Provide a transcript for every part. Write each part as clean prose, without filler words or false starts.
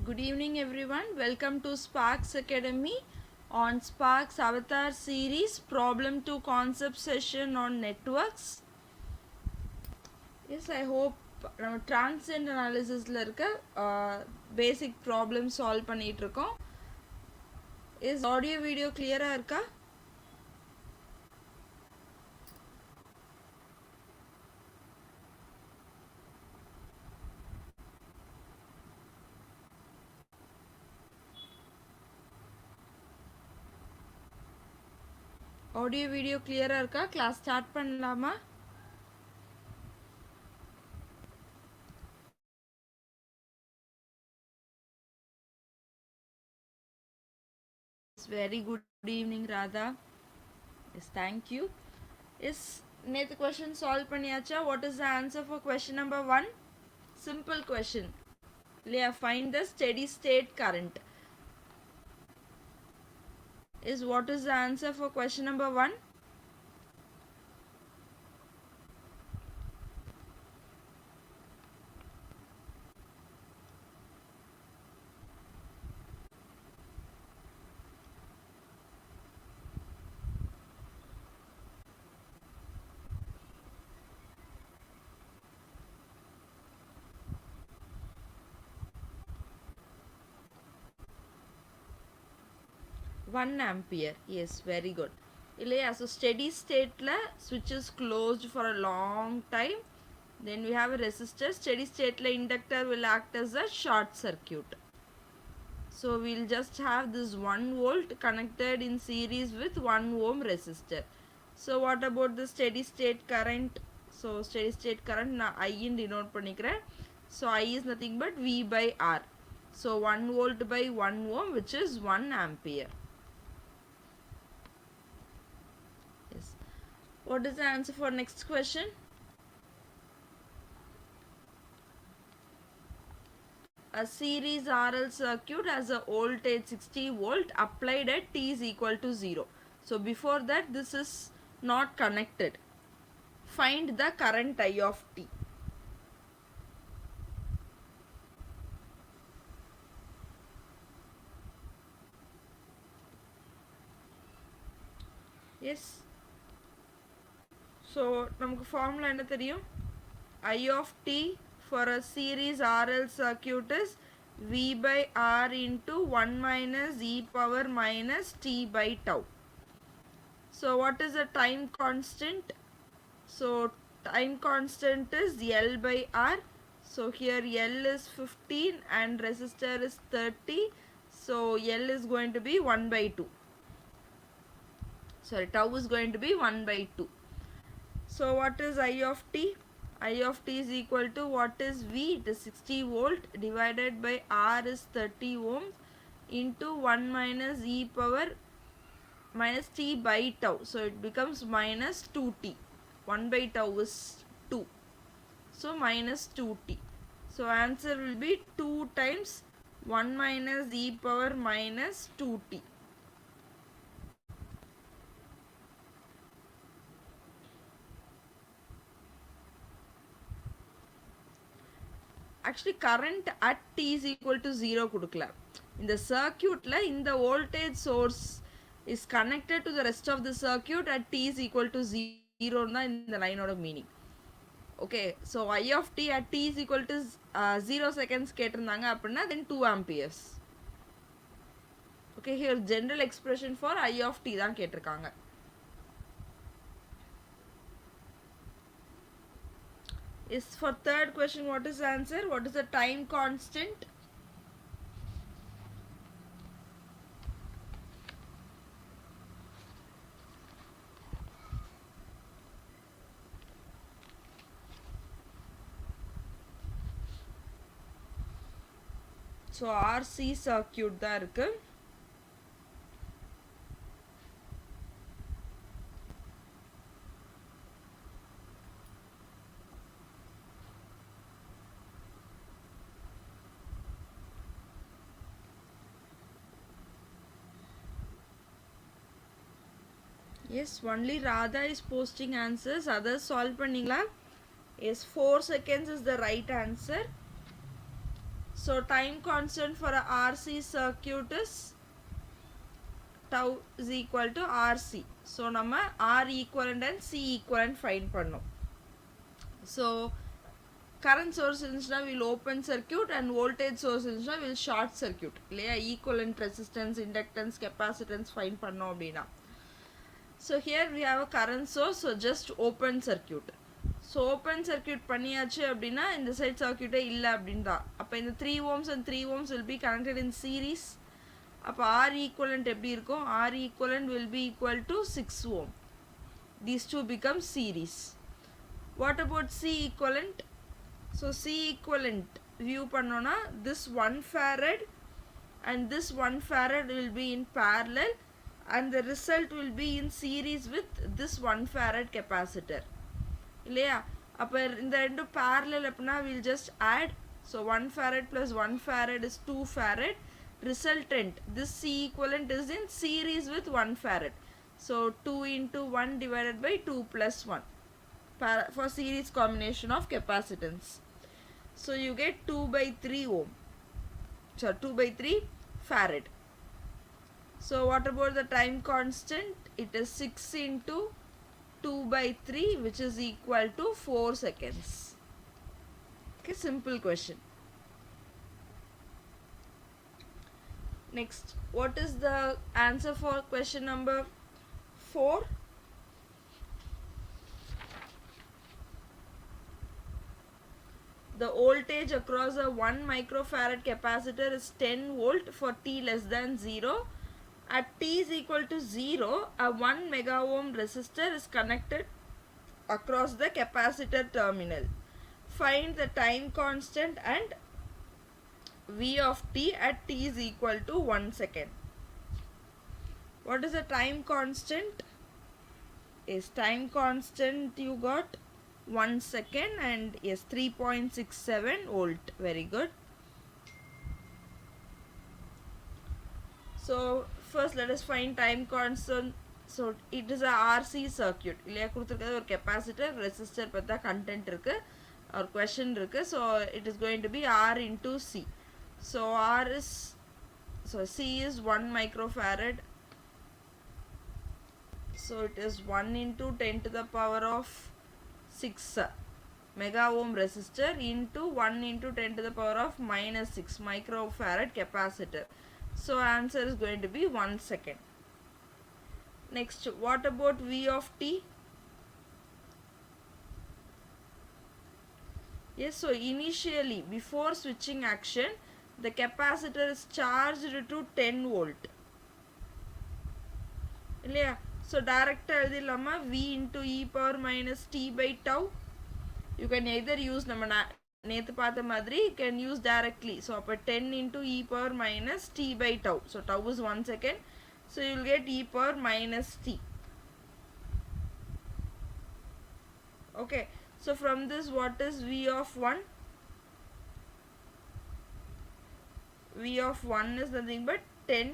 Good evening everyone. Welcome to Spaarkz Academy on Spaarkz Avatar series problem to concept session on networks. Yes, I hope transient analysis la irukka basic problem solve பண்ணிட்டு இருக்கோம். Is audio video clear ah irukka? Audio video clear ah irukka? Class start பண்ணலாமா? Very good evening Radha. Yes, thank you. Yes, நேத்து question solve பண்ணியாச்சா? What is the answer for question number 1? Simple question. Find the steady state current. Is what is the answer for question number 1? One ampere. Yes, very good. இல்லையா, so steady stateல switch is closed for a long time. Then we have a resistor. Steady stateல inductor will act as a short circuit. So we'll just have this 1 volt connected in series with 1 ohm resistor. So what about the steady state current? So steady state current na I in denote பண்ணிக்கிறேன். So I is nothing but V by R. So 1 volt by 1 ohm, which is 1 ampere. Yes. What is the answer for next question? A series RL circuit has a voltage 60 volt applied at t is equal to 0. So before that this is not connected. Find the current I of t. Yes. So நமக்கு formula என்ன தெரியும்? I of t for a series RL circuit is V by R into 1 minus e power minus t by tau. So what is the time constant? So time constant is L by R. So here L is 15 and resistor is 30. So L is going to be 1 by 2. Sorry, tau is going to be 1 by 2. So what is I of t? I of t is equal to what is V? It is 60 volt divided by R is 30 ohms into 1 minus e power minus t by tau. So it becomes minus 2t. 1 by tau is 2. So minus 2t. So answer will be 2 times 1 minus e power minus 2t. Actually current at t is equal to 0 கொடுக்கல. இந்த circuitல இந்த voltage source is connected to the rest of the circuit at t is equal to 0 தான் இந்த லைனோட meaning. Okay, so I of t at t is equal to 0 seconds கேட்டிருந்தாங்க அப்படின்னா then 2 amperes. Okay, here general expression for I of t தான் கேட்டிருக்காங்க. Is for third question, what is the answer? What is the time constant? So RC circuit தான் இருக்கு. Yes, only Radha is posting answers. Others solve பண்ணீங்களா? Yes, 4 seconds is the right answer. So time constant for a RC circuit is tau is equal to RC. So நம்ம R equivalent and C equivalent find பண்ணோம். So current source இருந்துச்சுன்னா will open circuit and voltage source இருந்துச்சுன்னா will short circuit இல்லையா, equivalent resistance, inductance, capacitance find பண்ணோம் அப்படின்னா. So here we have a current source, so just open circuit. So open circuit பண்ணியாச்சு அப்படின்னா இந்த side சர்க்யூட்டே இல்லை அப்படின்னு தான். அப்போ இந்த 3 ohms and 3 ohms will be connected in series. அப்போ R equivalent எப்படி இருக்கும், R equivalent will be equal to 6 ohm. These two become series. What about C equivalent? So C equivalent view பண்ணோன்னா this 1 farad and this 1 farad will be in parallel and the result will be in series with this 1 farad capacitor இல்லையா. அப்போ இந்த ரெண்டும் parallel அப்படின்னா we'll just add. So 1 farad plus 1 farad is 2 farad. Resultant, this C equivalent is in series with 1 farad. So 2 into 1 divided by 2 plus 1 for series combination of capacitance. So you get 2 by 3 ohm. So 2 by 3 farad. So what about the time constant? It is 6 into 2 by 3 which is equal to 4 seconds. Okay, simple question. Next, what is the answer for question number 4? The voltage across a 1 microfarad capacitor is 10 volt for t less than 0. At t is equal to 0, a 1 mega ohm resistor is connected across the capacitor terminal. Find the time constant and V of t at t is equal to 1 second. What is the time constant? Is time constant you got 1 second and yes 3.67 volt. Very good. So first let us find time constant. So it is a RC circuit இல்லையா, கொடுத்துருக்கிறது ஒரு capacitor resistor பற்றி தான் content இருக்கு, ஒரு question இருக்கு. So it is going to be R into C. So R is, so C is 1 microfarad. So it is 1 into 10 to the power of 6 mega ohm resistor into 1 into 10 to the power of minus 6 microfarad capacitor. So answer is going to be 1 second. Next, what about V of t? Yes, so initially before switching action the capacitor is charged to 10 volt இல்லையா. So direct எழுதிடலாமா, V into e power minus t by tau. You can either use நம்ம நேற்று பார்த்த மாதிரி you can use directly. So அப்போ 10 into e power minus t by tau. So tau is 1 second. So you will get e power minus t. Okay. So from this what is V of 1? V of 1 is nothing but 10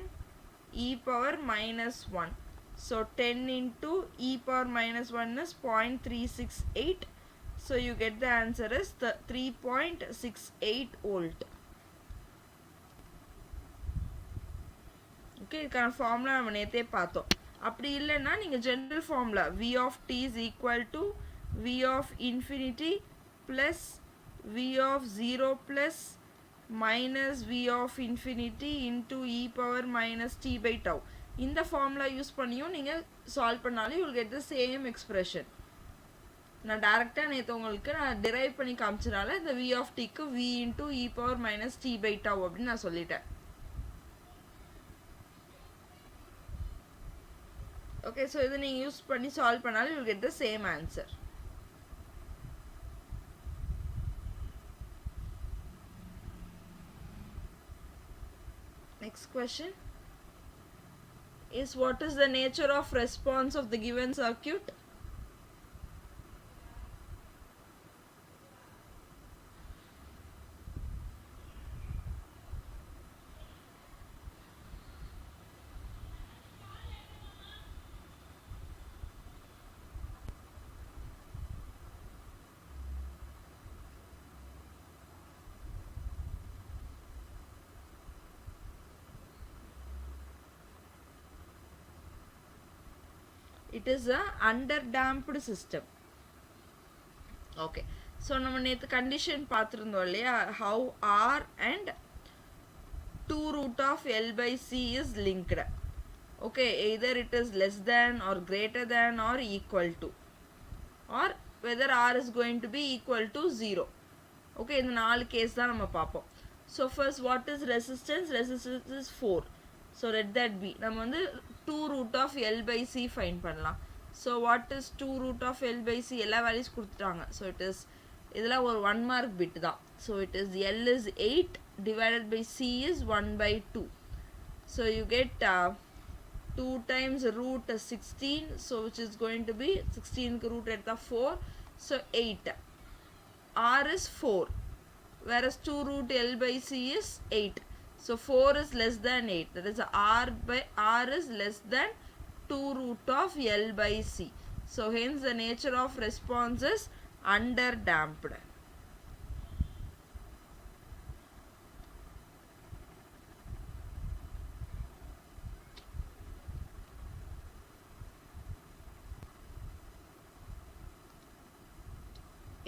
e power minus 1. So 10 into e power minus 1 is 0.368. So you get the answer is the 3.68 volt. Okay, இதுக்கான formula நம்ம நேற்றே பார்த்தோம். அப்படி இல்லைன்னா நீங்கள் general formula V of t is equal to V of infinity plus V of 0 plus minus V of infinity into e power minus t by tau. இந்த formula use பண்ணியும் நீங்கள் சால்வ் பண்ணாலும் you will get the same expression. நான் டைரெக்டாக நேற்று உங்களுக்கு நான் drive பண்ணி காமிச்சனால இந்த V of tக்கு V into e power minus t by tau அப்படின்னு நான் சொல்லிட்டேன். Okay, so இதை நீங்கள் யூஸ் பண்ணி சால்வ் பண்ணாலும் you will get the same answer. Next question is what is the nature of response of the given circuit? It is a underdamped system. Okay, so நம்ம நேத்து condition பார்த்திருந்தோம் இல்லையா, how R and 2 root of L by C is linked. Okay, either it is less than or greater than or equal to, or whether R is going to be equal to 0. Okay, இந்த 4 case தான் நம்ம பார்ப்போம். So first, what is resistance? Resistance is 4. So let that be. நம்ம வந்து 2 root of L by C find பண்ணலாம். So what is 2 root of L by C? எல்லா values கொடுத்துட்டாங்க. So it is இதெல்லாம் ஒரு 1 mark bit தான். So it is L is 8 divided by C is 1 by 2. So you get 2 times root 16. So which is going to be 16 root at the 4. So 8. R is 4. Whereas 2 root L by C is 8. So 4 is less than 8. That is R is less than 2 root of L by C. So hence the nature of response is underdamped.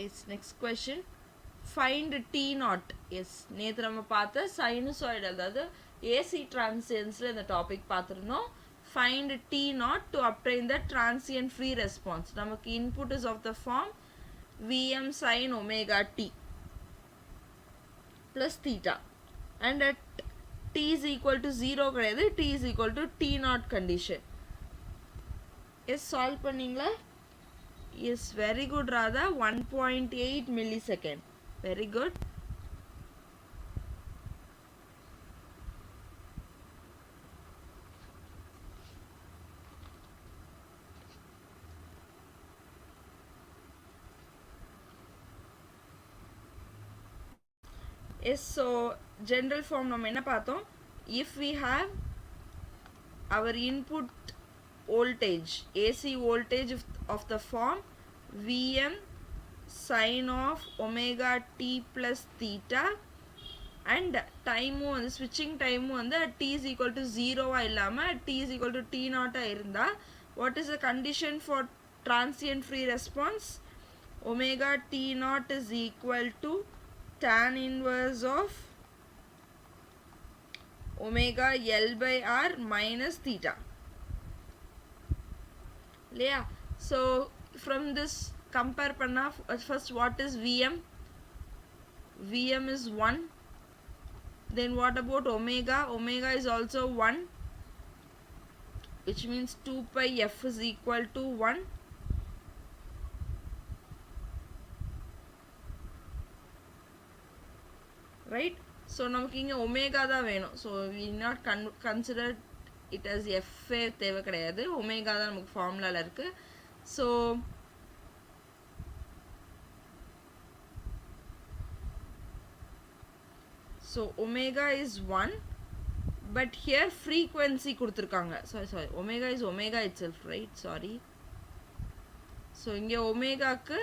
It's next question. Find T naught. Yes, நேற்று நம்ம பார்த்த sinusoid, அதாவது AC டிரான்சியன்ஸில் இந்த topic பார்த்துருந்தோம். Find T naught to obtain the transient free response. நமக்கு input is of the form Vm sin omega t plus theta, and at t is equal to 0 கிடையாது, t is equal to T naught condition. Yes, solve பண்ணீங்களா? Yes, very good Radha. 1.8 millisecond. Very good. Yes, so general form நம்ம என்ன பார்த்தோம்? If we have our input voltage, AC voltage of the form Vm sin of omega t plus theta, and time வந்து switching time வந்து t is equal to 0 இல்லாம t is equal to T naught இருந்தா, what is the condition for transient free response? Omega T naught is equal to tan inverse of omega L by R minus theta. Yeah, so from this compare panna, first what is Vm? Vm is 1. Then what about omega? Omega is also 1, which means 2 pi f is equal to 1. Right? So நமக்கு இங்க omega தான் வேணும். So we not consider it as f தேவை கிடையாது. omega தான் நமக்கு ஃபார்முலால இருக்கு. So omega is 1, but here frequency கொடுத்திருக்காங்க. Sorry, omega is omega itself, right? Sorry. So இங்க omegaக்கு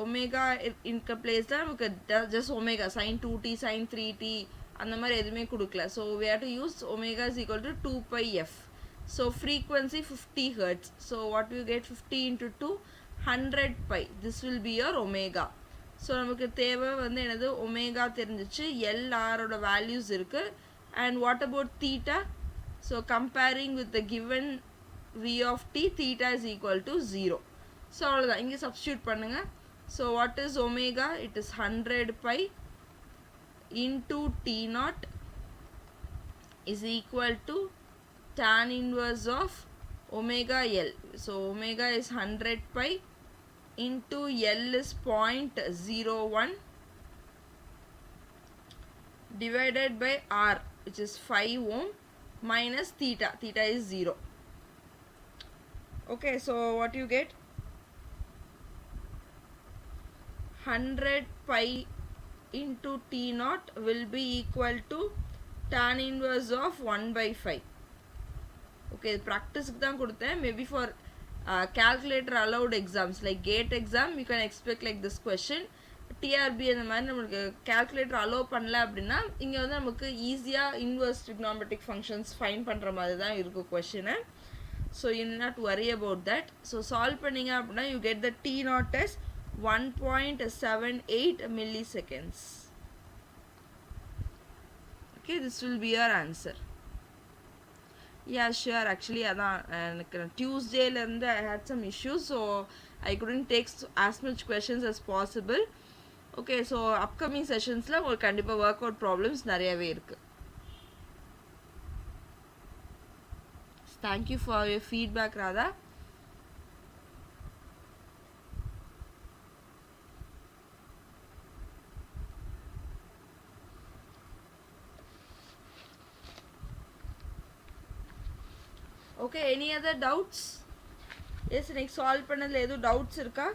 omega இருக்க பிளேஸ்ல நமக்கு just omega sin 2t sin 3t அந்த மாதிரி எதுவுமே கொடுக்கல. So we have to use omega is equal to 2 pi f. So frequency 50 hertz. So what you get? 50 into 2, 100 pi. This will be your omega. So நமக்கு தேவை வந்து என்னது? omega தெரிஞ்சிச்சு, LR ஓட values இருக்கு. And what about theta? So comparing with the given V of t, theta is equal to 0. So அவ்வளவுதான், இங்க substitute பண்ணுங்க. So what is omega? It is 100 pi into T naught is equal to tan inverse of omega L. So omega is 100 pi into L is 0.01 divided by R, which is 5 ohm, minus theta. Theta is 0. Okay, so what you get? 100 pi into T naught will be equal to tan inverse of 1 by 5. Okay, practice தான் கொடுத்தேன். Maybe for calculator allowed exams like gate exam you can expect like this question. TRB அந்த மாதிரி நமக்கு calculator allow பண்ணல அப்படின்னா இங்க வந்து நமக்கு ஈஸியா inverse trigonometric functions find பண்ற மாதிரி தான் இருக்கும் question. So you need not worry about that. So solve பண்ணீங்க அப்படின்னா you get the T naught as 1.78 milliseconds. Okay, this will be your answer. Yeah, sure. Actually, அதான் எனக்கு டியூஸ்டேலேருந்து I had some issues, so I couldn't take as much questions as possible. Okay, so upcoming sessionsல உங்களுக்கு கண்டிப்பாக work out problems நிறையவே இருக்குது. Thank you for your feedback, Radha. Okay, any other doubts? Yes, next solve பண்ணதுல எதுவும் doubts இருக்கா?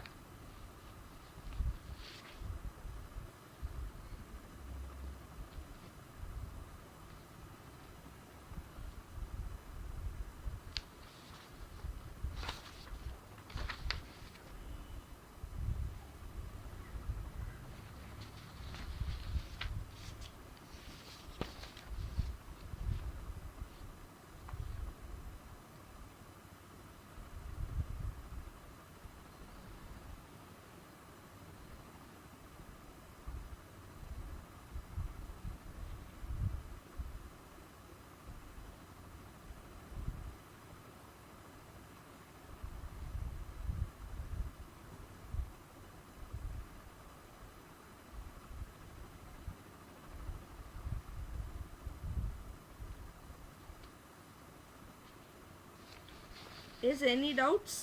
Is any doubts?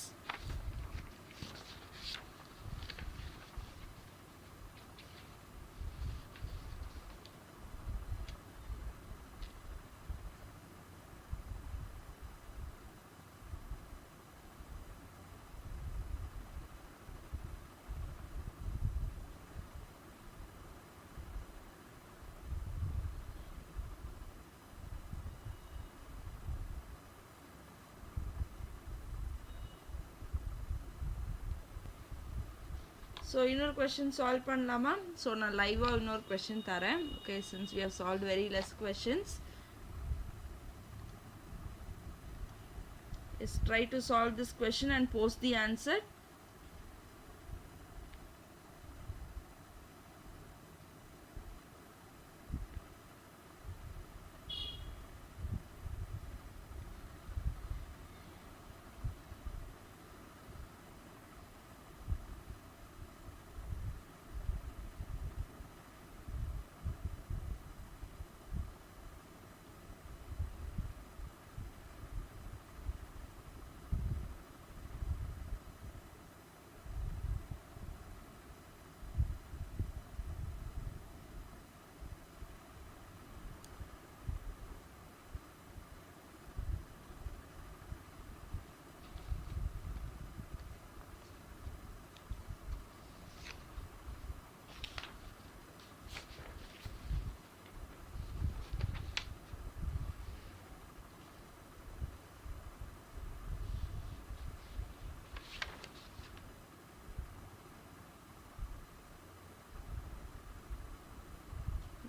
So இன்னொரு question solve பண்ணலாமா? So நான் லைவா இன்னொரு question தரேன். Okay, since we have solved very less questions, let's try to solve this question and post the answer.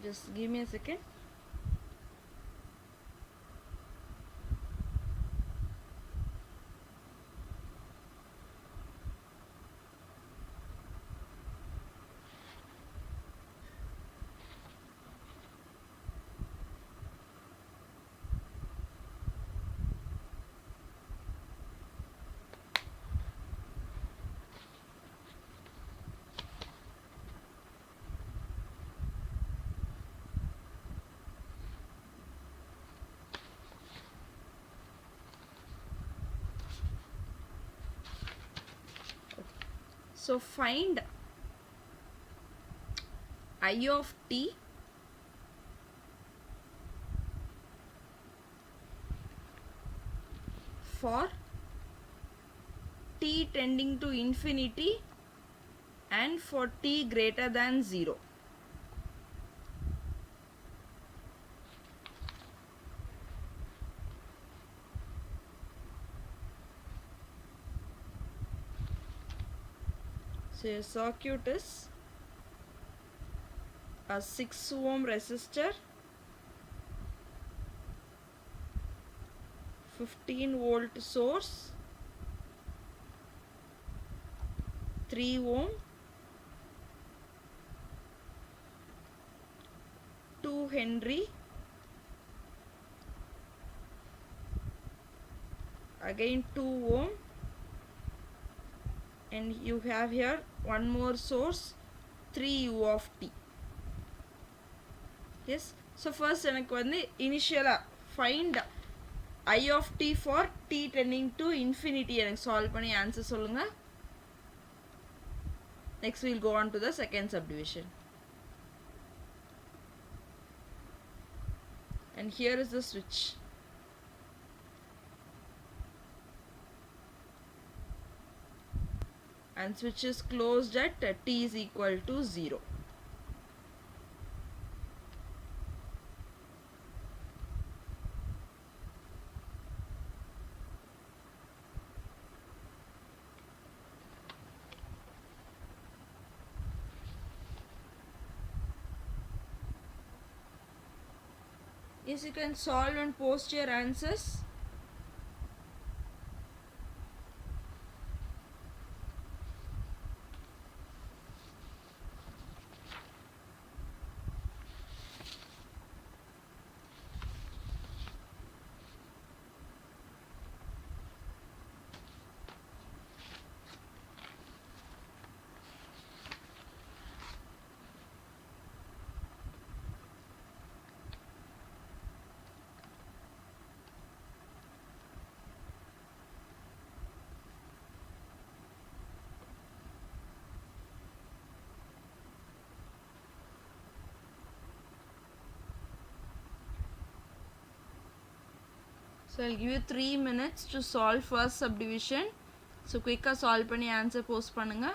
Just give me a second. So find I of t for t tending to infinity and for t greater than 0. So your circuit is a 6 ohm resistor 15-volt source, 3 ohm, 2 Henry, again 2 ohm, and you have here one more source, 3 u of t. Yes, so first எனக்கு வந்து initial find I of t for t tending to infinity எனக்கு solve பண்ணி answer சொல்லுங்க. Next we'll go on to the second subdivision. And here is the switch. And switch is closed at t is equal to 0. Yes, you can solve and post your answers. So I'll give you 3 minutes to solve first subdivision. So quick solve பண்ணி answer post பண்ணுங்க.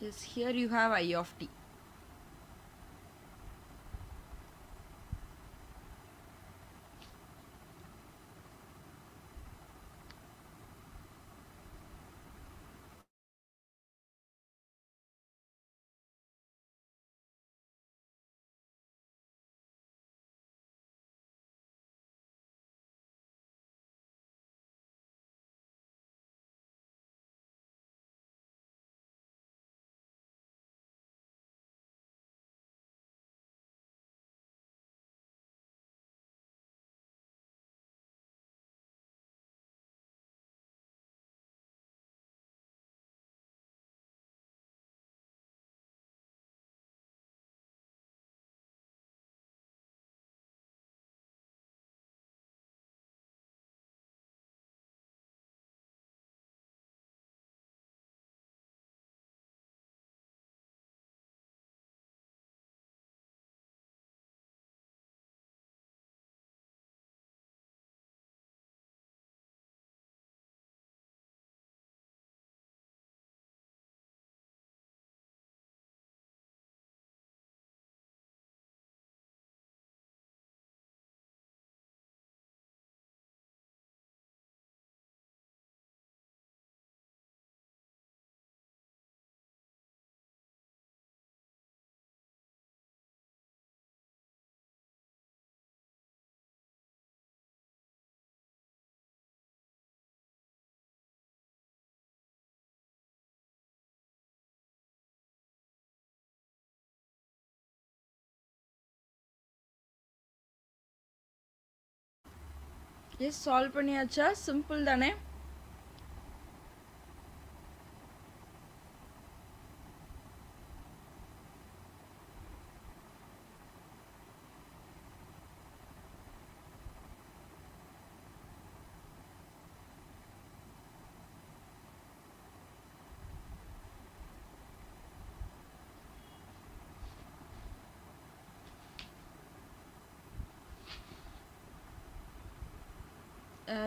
Yes, here you have I of t. Yes, solve பண்ணியாச்சா? Simple தானே?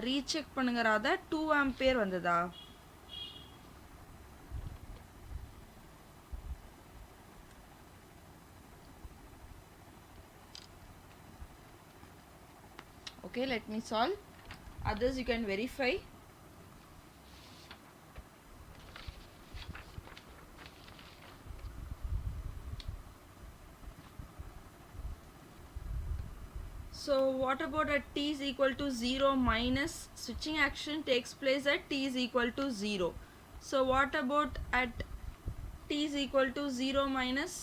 Recheck பண்ணுங்க Radha. 2 ampere வந்ததா? Okay, let me solve. Others you can verify. So what about at t is equal to 0 minus switching action takes place at t is equal to 0. So what about at t is equal to 0 minus?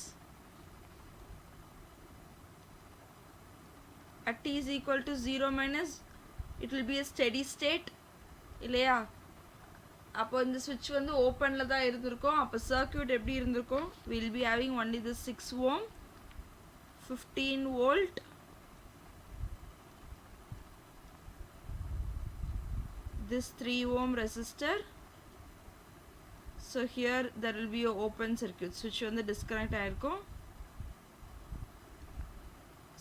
At t is equal to 0 minus, it will be a steady state. இல்லையா? அப்போ இந்த switch வந்து ஓப்பன்ல தான் இருந்திருக்கும். அப்போ circuit எப்படி இருந்திருக்கும்? We will be having only the 6 ohm, 15 volt, this 3 ohm resistor. So here there will be a open circuit. Switch வந்து disconnect ஆயிருக்கும்.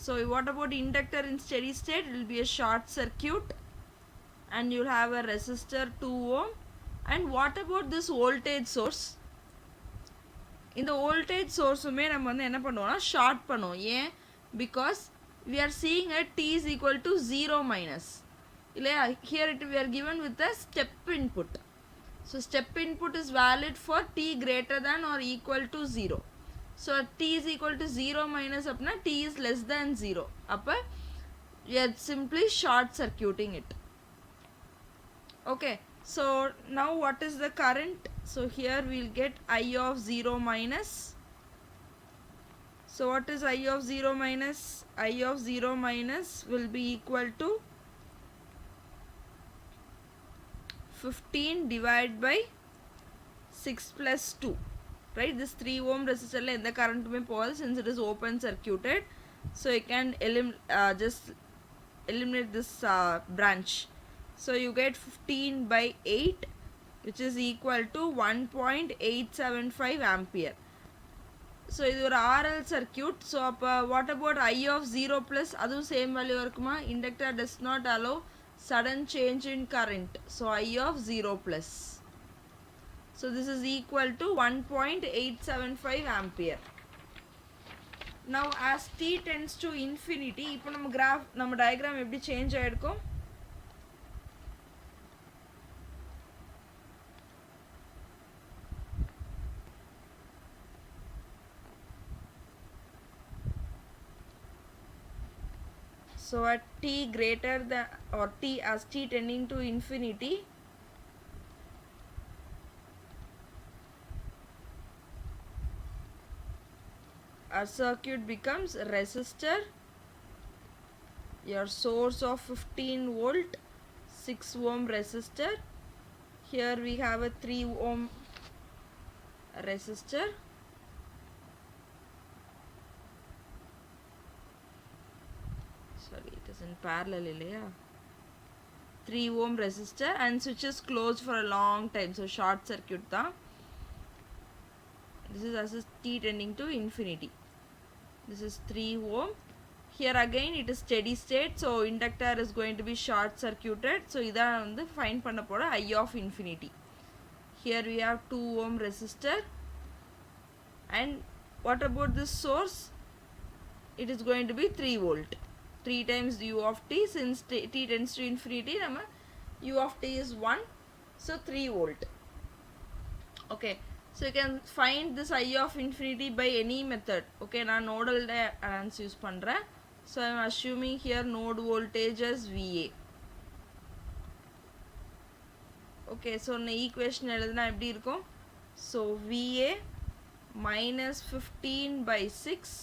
So what about inductor in steady state? It will be a short circuit and you'll have a resistor 2 ohm. And what about this voltage source? இந்த voltage source-உமே நம்ம வந்து என்ன பண்ணுவோம்னா short பண்ணுவோம். ஏன்? Because we are seeing at t is equal to 0 minus. இல்லையா? Here we are given with a step input. So step input is valid for t greater than or equal to 0. So t is equal to 0 minus apna t is less than 0. Appa we are simply short circuiting it. Okay. So now what is the current? So here we'll get I of 0 minus. So what is I of 0 minus? I of 0 minus will be equal to 15 divided by 6 plus 2. Right? This 3 ohm resistor la endha current me povadhu since it is open circuited. So you can just eliminate this branch. So you get 15 by 8 which is equal to 1.875 ampere. So இது ஒரு RL circuit. So அப்போ what about I of 0 plus? அதுவும் same value இருக்குமா? Inductor does not allow sudden change in current. So I of 0 plus. So this is equal to 1.875 ampere. Now as t tends to infinity, இப்போ நம்ம diagram எப்படி change ஆயிருக்கும்? So at t greater than or t as t tending to infinity, our circuit becomes resistor, your source of 15 volt, 6 ohm resistor. Here we have a 3 ohm resistor. Sorry, it is in parallel இல்லையா? 3 ohm resistor and switch is closed for a long time. So short circuit தான். This is as t tending to infinity. This is 3 ohm. Here again it is steady state. So inductor is going to be short circuited. So இதான் வந்து find பண்ண போற I of infinity. Here we have 2 ohm resistor. And what about this source? It is going to be 3 volt. 3 times u of t, since t tends to infinity, u of t is 1. So 3 volt. Okay. So you can find this I of infinity by any method. Okay, நான் nodal analysis use பண்றேன். So I am assuming here node voltage as VA. Okay, so இந்த equation எழுதுனா எப்படி இருக்கும்? So VA minus 15 by 6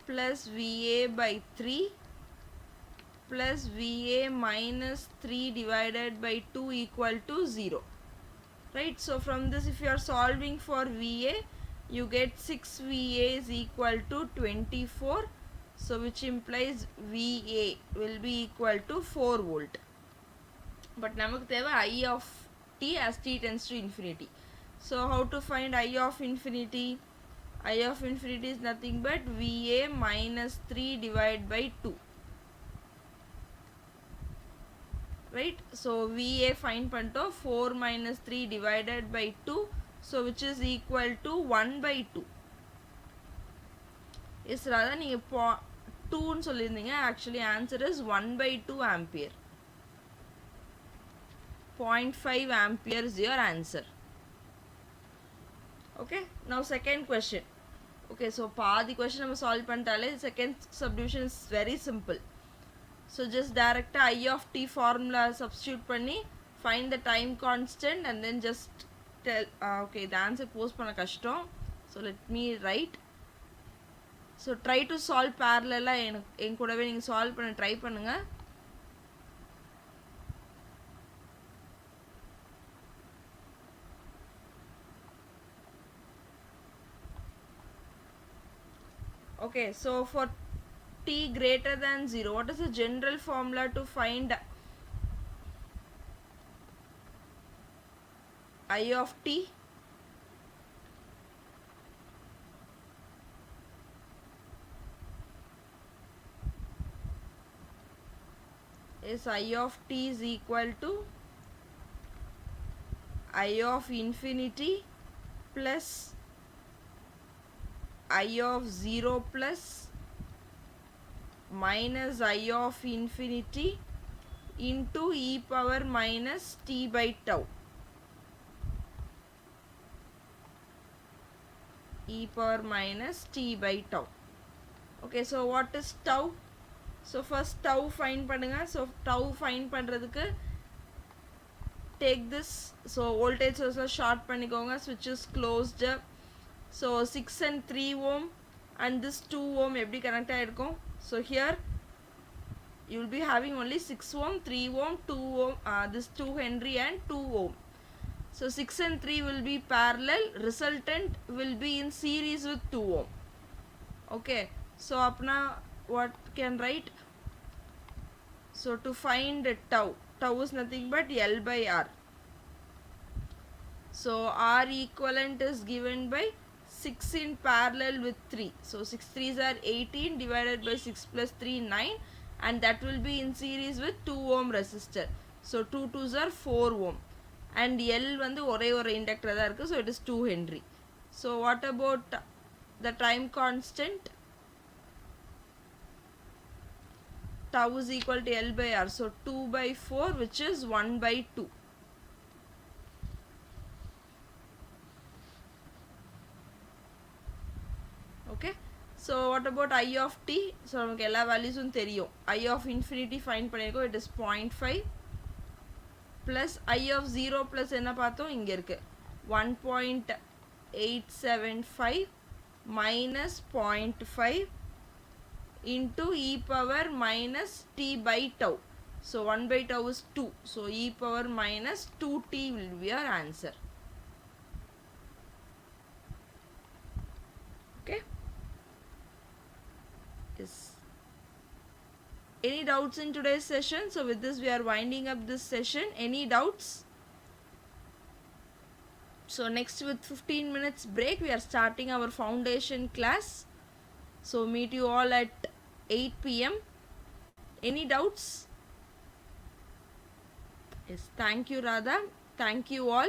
plus VA by 3 plus VA minus 3 divided by 2 equal to 0. Right, so from this, if you are solving for VA, you get 6 VA is equal to 24. So which implies VA will be equal to 4 volt. But namak theva I of t as t tends to infinity. So how to find I of infinity? I of infinity is nothing but VA minus 3 divided by 2. Right, so VA find panto 4 minus 3 divided by 2, so which is equal to 1 by 2. Yes, rather you 2 actually answer is 1 by 2 ampere. 0.5 ampere is your answer. Okay, now second question. Okay, so the question we solve pantale, second subdivision is very simple. So just direct I of t formula substitute panni, find the time constant and then just tell, okay, the answer post panna kashtam. So let me write. So try to solve parallel en kodave neenga solve panna try pannunga. Okay, so for t greater than 0, what is the general formula to find I of t? Is I of t is equal to I of infinity plus I of 0 plus minus I of infinity into e power minus t by tau. E power minus t by tau. Okay, so what is tau? So first tau find pannunga. So tau find pandradhukku, take this, so voltage source short pannikonga, switch is closed. So 6 and 3 ohm and this 2 ohm eppadi connect aayirukkum. So here you will be having only 6 ohm, 3 ohm, 2 ohm, this 2 Henry and 2 ohm. So 6 and 3 will be parallel, resultant will be in series with 2 ohm. Okay, so apna what can write? So to find tau is nothing but L by R. So R equivalent is given by 6 in parallel with 3. So 6 3s are 18 divided by 6 plus 3 9, and that will be in series with 2 ohm resistor. So 2 2s are 4 ohm and L vandu ore inductor da irukku, so it is 2 Henry. So what about the time constant? Tau is equal to L by R, so 2 by 4, which is 1 by 2. Okay, so what about I of t? So namakku ella values theriyum. I of infinity find pannirukkom, it is 0.5 plus I of 0 plus enna paathom inga irukku 1.875 minus 0.5 into e power minus t by tau. So 1 by tau is 2. So e power minus 2t will be your answer. Okay. Yes. Any doubts in today's session? So with this we are winding up this session. Any doubts? So next, with 15 minutes break, we are starting our foundation class. So meet you all at 8 p.m. Any doubts? Yes, thank you Radha. Thank you all.